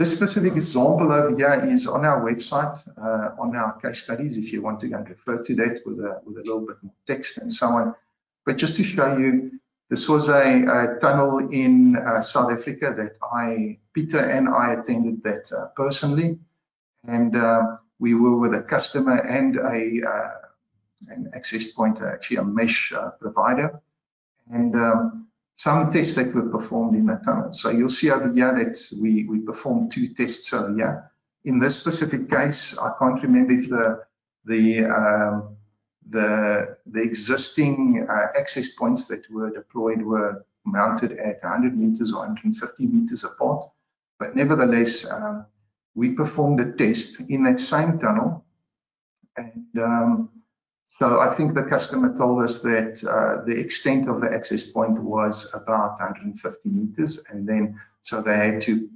This specific example over here is on our website, on our case studies, if you want to go and refer to that with a little bit more text and so on. But just to show you, this was a tunnel in South Africa that Peter and I attended that personally. And we were with a customer and an access point, actually a mesh provider. And some tests that were performed in the tunnel. So you'll see over here that we performed 2 tests over here. In this specific case, I can't remember if the existing access points that were deployed were mounted at 100 meters or 150 meters apart. But nevertheless, we performed a test in that same tunnel. And so I think the customer told us that the extent of the access point was about 150 meters, and then so they had to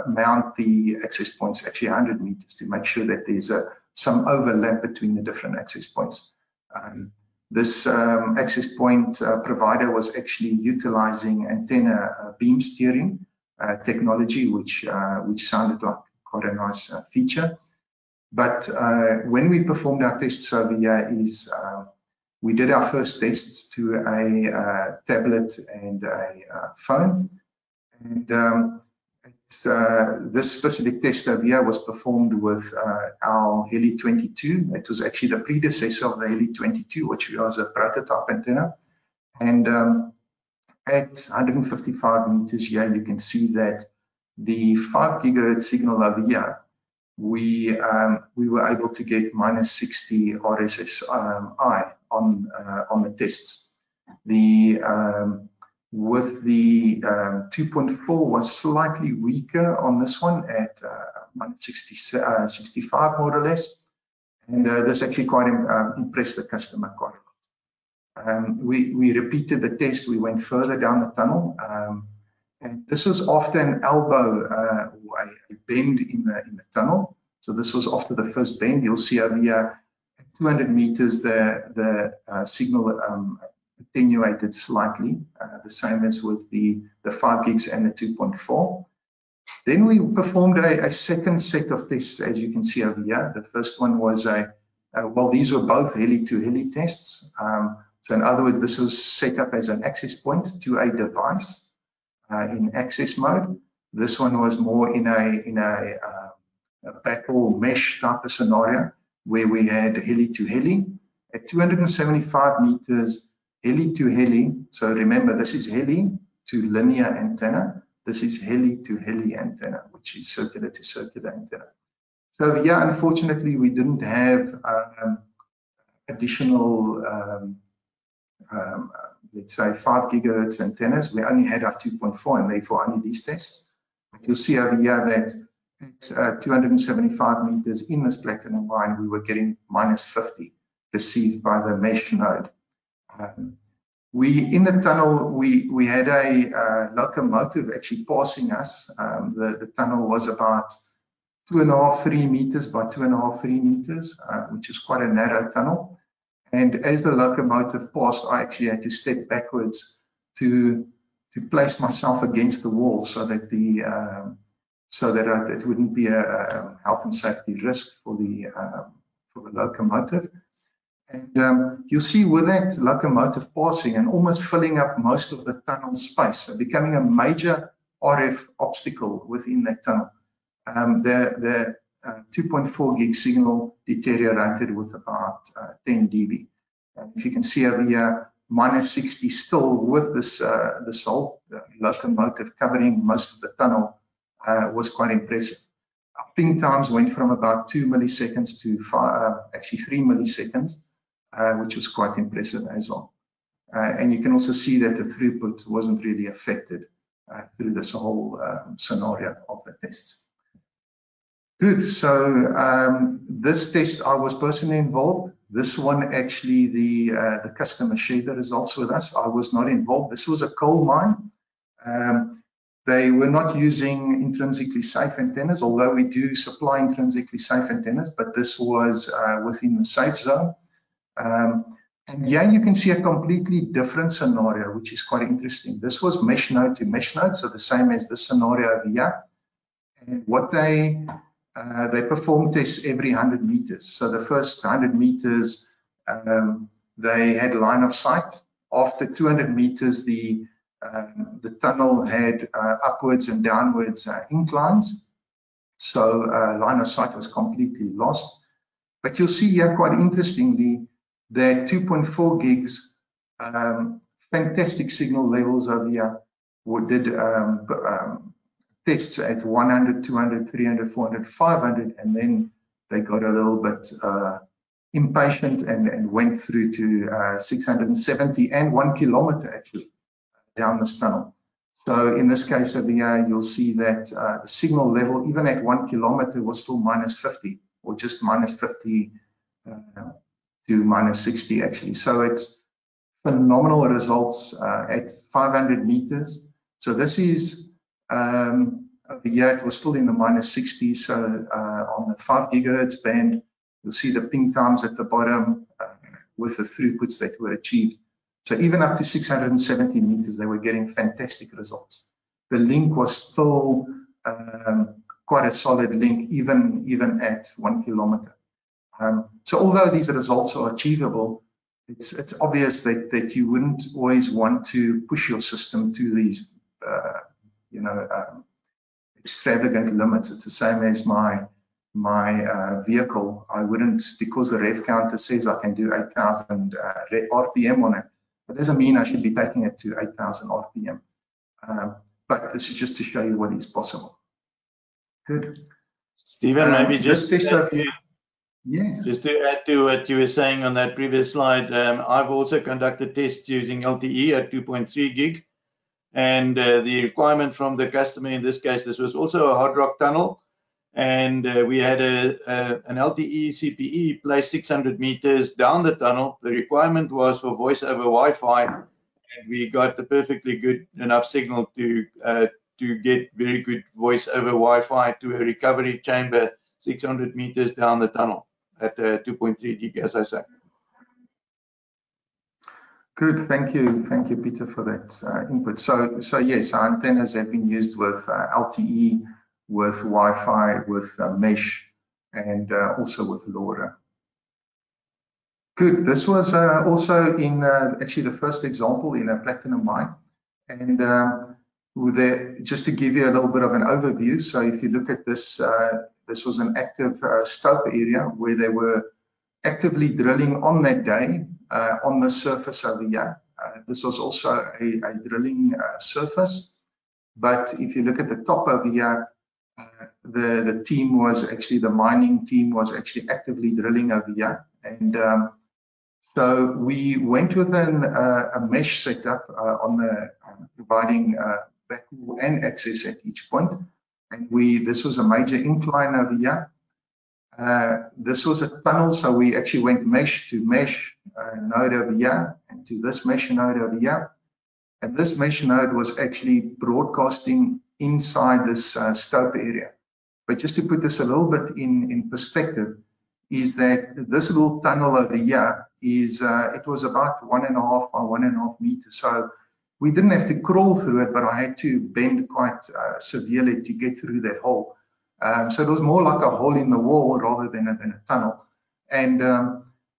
mount the access points actually 100 meters to make sure that there's some overlap between the different access points. This access point provider was actually utilizing antenna beam steering technology, which sounded like quite a nice feature. But when we performed our tests over here we did our first tests to a tablet and a phone. And this specific test over here was performed with our Heli 22. It was actually the predecessor of the Heli 22, which was a prototype antenna. And at 155 meters here, you can see that the 5 gigahertz signal over here, we were able to get minus 60 RSSI on the tests. With the 2.4 was slightly weaker on this one at minus 65 more or less, and this actually quite impressed the customer quite a lot. We repeated the test. We went further down the tunnel. And this was after an elbow or a bend in the tunnel. So this was after the first bend. You'll see over here at 200 meters the signal attenuated slightly, the same as with the 5 gigs and the 2.4. Then we performed a second set of tests, as you can see over here. The first one was well, these were both Heli to Heli tests. So in other words, this was set up as an access point to a device. In access mode. This one was more in a backhaul mesh type of scenario where we had Heli to Heli at 275 meters, Heli to Heli. So remember, this is Heli to linear antenna. This is Heli to Heli antenna, which is circular to circular antenna. So yeah, unfortunately, we didn't have additional let's say 5 gigahertz antennas. We only had our 2.4 and therefore only these tests. But you'll see over here that at 275 meters in this platinum line, we were getting minus 50 received by the mesh node. In the tunnel, we had a locomotive actually passing us. The tunnel was about 2.5, 3 meters by 2.5, 3 meters, which is quite a narrow tunnel. And as the locomotive passed, I actually had to step backwards to place myself against the wall so that it wouldn't be a health and safety risk for the locomotive. And you'll see with that locomotive passing and almost filling up most of the tunnel space, so becoming a major RF obstacle within that tunnel. The 2.4 gig signal deteriorated with about 10 dB. And if you can see over here, minus 60 still with this whole locomotive covering most of the tunnel was quite impressive. Our ping times went from about 2 milliseconds to actually 3 milliseconds, which was quite impressive as well. And you can also see that the throughput wasn't really affected through this whole scenario of the tests. Good. So this test, I was personally involved. This one, actually, the customer shared the results with us. I was not involved. This was a coal mine. They were not using intrinsically safe antennas, although we do supply intrinsically safe antennas, but this was within the safe zone. And here you can see a completely different scenario, which is quite interesting. This was mesh node to mesh node, so the same as this scenario over here. And what they performed tests every 100 meters. So the first 100 meters, they had line of sight. After 200 meters, the tunnel had upwards and downwards inclines. So line of sight was completely lost. But you'll see here, quite interestingly, that 2.4 gigs, fantastic signal levels over here. We did tests at 100, 200, 300, 400, 500, and then they got a little bit impatient and went through to 670 and 1 kilometer actually down this tunnel. So in this case over here, you'll see that the signal level, even at 1 kilometer, was still minus 50 or just minus 50 to minus 60 actually. So it's phenomenal results at 500 meters. So this is over here, it was still in the minus 60s. So on the 5 gigahertz band, you'll see the ping times at the bottom with the throughputs that were achieved. So even up to 670 meters, they were getting fantastic results. The link was still quite a solid link, even at 1 kilometer. So although these results are achievable, it's obvious that you wouldn't always want to push your system to these, extravagant limits. It's the same as my vehicle. I wouldn't, because the rev counter says I can do 8,000 RPM on it. That doesn't mean I should be taking it to 8,000 RPM. But this is just to show you what is possible. Good. Stephen, maybe just yes. Just to add to what you were saying on that previous slide, I've also conducted tests using LTE at 2.3 gig. And the requirement from the customer, in this case, this was also a hard rock tunnel. And we had an LTE CPE placed 600 meters down the tunnel. The requirement was for voice over Wi-Fi, and we got the perfectly good enough signal to get very good voice over Wi-Fi to a recovery chamber 600 meters down the tunnel at 2.3 gig, as I say. Good, thank you, Peter, for that input. So yes, our antennas have been used with LTE, with Wi-Fi, with mesh, and also with LoRa. Good. This was also in actually the first example in a platinum mine, and just to give you a little bit of an overview. So if you look at this, this was an active stope area where they were actively drilling on that day on the surface over here. This was also a drilling surface, but if you look at the top over here, the team was actually, the mining team was actually actively drilling over here. And so we went with a mesh setup on the providing backhaul and access at each point. And this was a major incline over here. This was a tunnel, so we actually went mesh to mesh node over here and to this mesh node over here. And this mesh node was actually broadcasting inside this stope area. But just to put this a little bit in perspective, is that this little tunnel over here is, it was about 1.5 by 1.5 meters. So we didn't have to crawl through it, but I had to bend quite severely to get through that hole. So it was more like a hole in the wall rather than a tunnel. And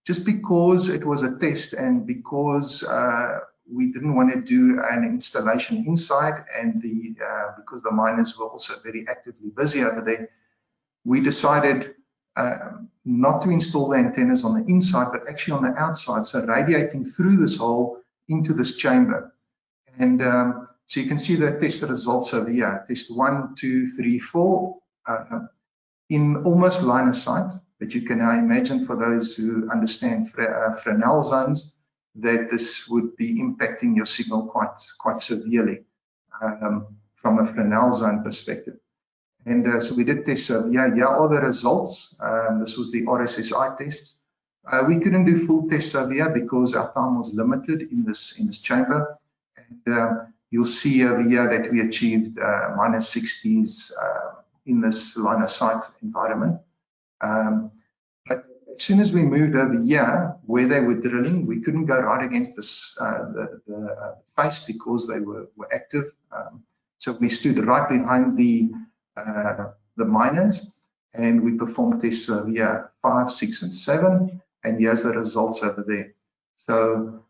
just because it was a test and because we didn't want to do an installation inside, and because the miners were also very actively busy over there, we decided not to install the antennas on the inside, but actually on the outside, so radiating through this hole into this chamber. And so you can see the test results over here. Test 1, 2, 3, 4 in almost line of sight, but you can now imagine, for those who understand Fresnel zones, that this would be impacting your signal quite severely from a Fresnel zone perspective. And so we did test. So here are the results. This was the RSSI test. We couldn't do full tests over here because our time was limited in this chamber. And you'll see over here that we achieved minus 60s in this line of sight environment. But as soon as we moved over here, where they were drilling, we couldn't go right against the face because they were active. So we stood right behind the the minors, and we performed tests via 5, 6, and 7, and here's the results over there. So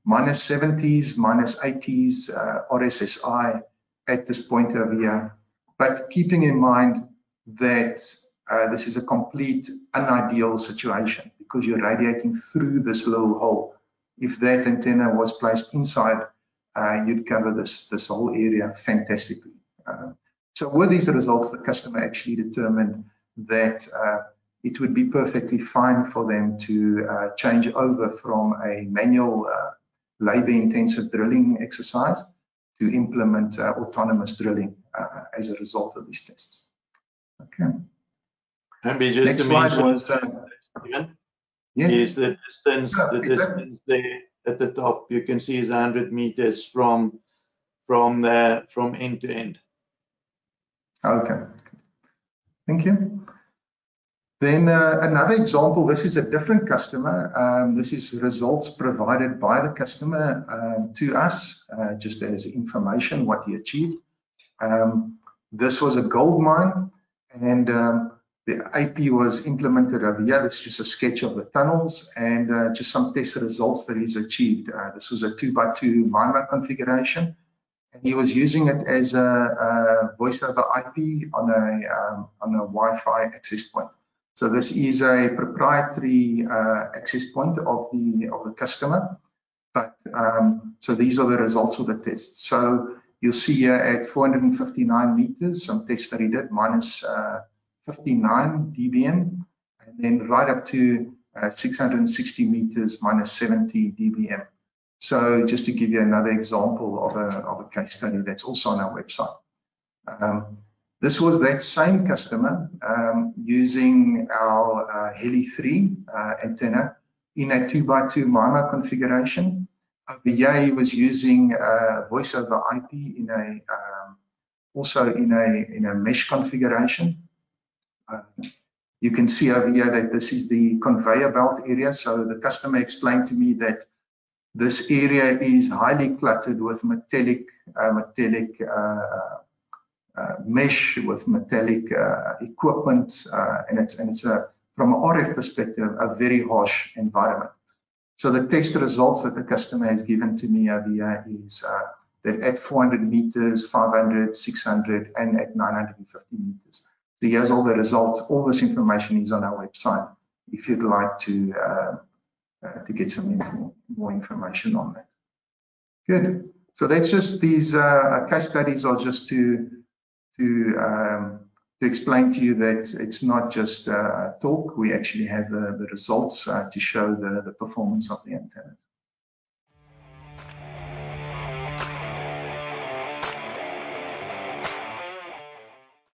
minus 70s, minus 80s, RSSI at this point over here, but keeping in mind that this is a complete unideal situation because you're radiating through this little hole. If that antenna was placed inside, you'd cover this whole area fantastically. So with these results, the customer actually determined that it would be perfectly fine for them to change over from a manual labor-intensive drilling exercise to implement autonomous drilling as a result of these tests. Okay. Next slide was yes. Is the distance there at the top you can see is 100 meters from end to end. Okay, thank you. Then another example, this is a different customer. This is results provided by the customer to us, just as information, what he achieved. This was a gold mine, and the AP was implemented over here. This is just a sketch of the tunnels and just some test results that he's achieved. This was a 2x2 mine configuration, and he was using it as a voice over IP on a Wi-Fi access point. So this is a proprietary access point of the customer. But so these are the results of the tests. So you'll see here at 459 meters, some tests that he did, minus 59 dBm, and then right up to 660 meters, minus 70 dBm. So just to give you another example of a case study that's also on our website. This was that same customer using our Heli 3 antenna in a 2x2 MIMO configuration. Over here, he was using voice over IP in a also in a mesh configuration. You can see over here that this is the conveyor belt area. So the customer explained to me that this area is highly cluttered with metallic mesh, with metallic equipment, and it's from an RF perspective a very harsh environment. So the test results that the customer has given to me over here is that at 400 meters, 500, 600, and at 950 meters. So here's all the results. All this information is on our website if you'd like to get some more information on that. Good. So that's just these case studies are just to explain to you that it's not just talk. We actually have the results to show the performance of the antennas.